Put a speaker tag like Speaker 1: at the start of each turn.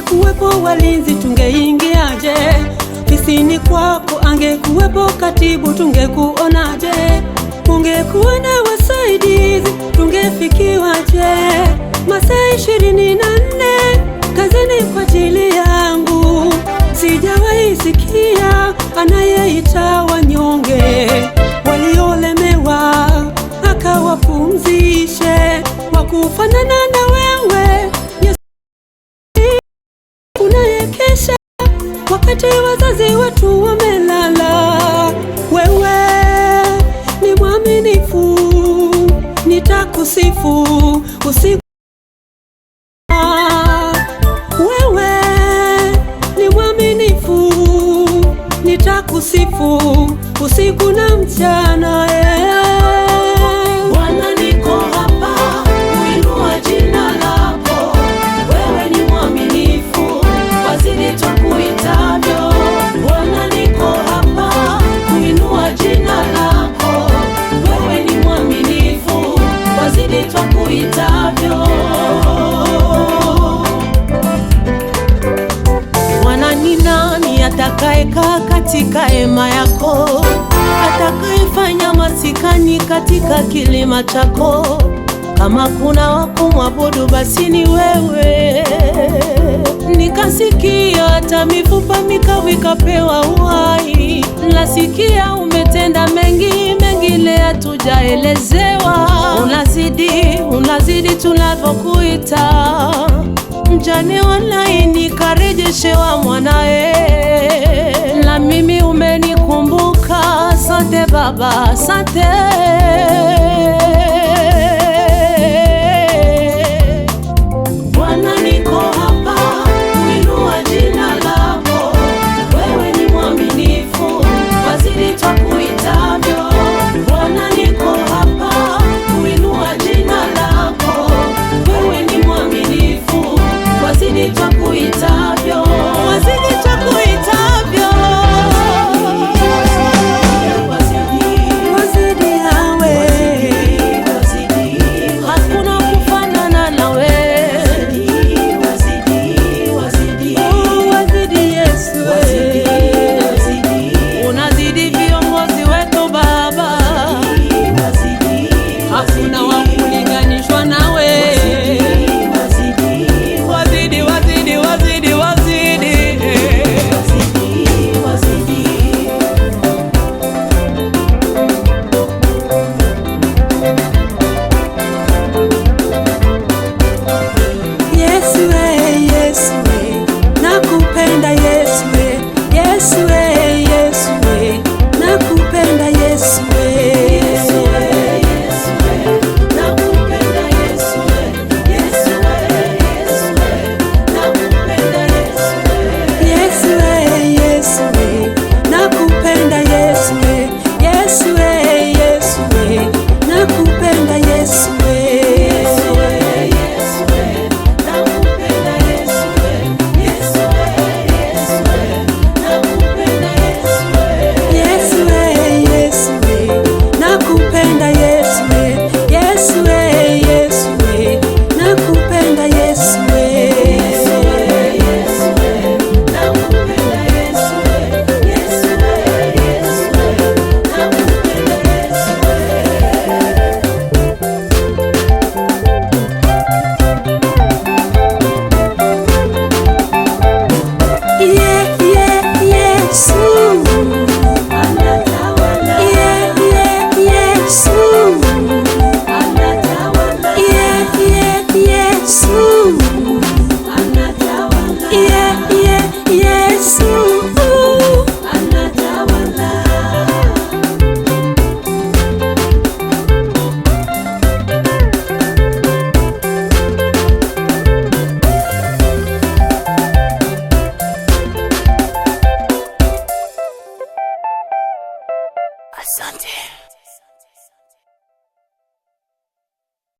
Speaker 1: Kuwepo walinzi tungeingiaje? Ofisini kwako angekuwepo katibu tungekuonaje? Ungekuwa na wasaidizi tungefikiwaje? Masaa 24 kazini kwa ajili yangu, sijawahi sikia anayeita wanyonge waliolemewa akawapumzishe. Wakufanana na wewe unayekesha wakati wazazi wetu wamelala. Wewe ni mwaminifu, nitakusifu usiku. Wewe ni mwaminifu, nitakusifu usiku na mchana.
Speaker 2: Bwana, niko hapa kuinua jina lako. Wewe ni mwaminifu, wazidi tukuitavyo. Bwana, niko hapa kuinua jina lako. Wewe ni mwaminifu, wazidi tukuitavyo. Bwana, ni nani atakayekaa katika hema yako? Atakayefanya masikani katika kilima chako? Kama kuna wakumwabudu basi ni wewe. Nikasikia hata mifupa mikavu ikapewa uhai. Nasikia umetenda mengi, mengine hatujaelezewa. Unazidi tunavyokuita. Mjane wa laini karejeshewa mwanae. Na mimi umenikumbuka, asante Baba, asante. Bwana, niko hapa kuinua jina lako. Wewe ni mwaminifu, wazidi tukuitavyo. Bwana, niko hapa kuinua jina lako. Wewe ni mwaminifu, wazidi tukuitavyo. Wazidi tukuitavyo.
Speaker 1: Wazidi hao
Speaker 3: Asante.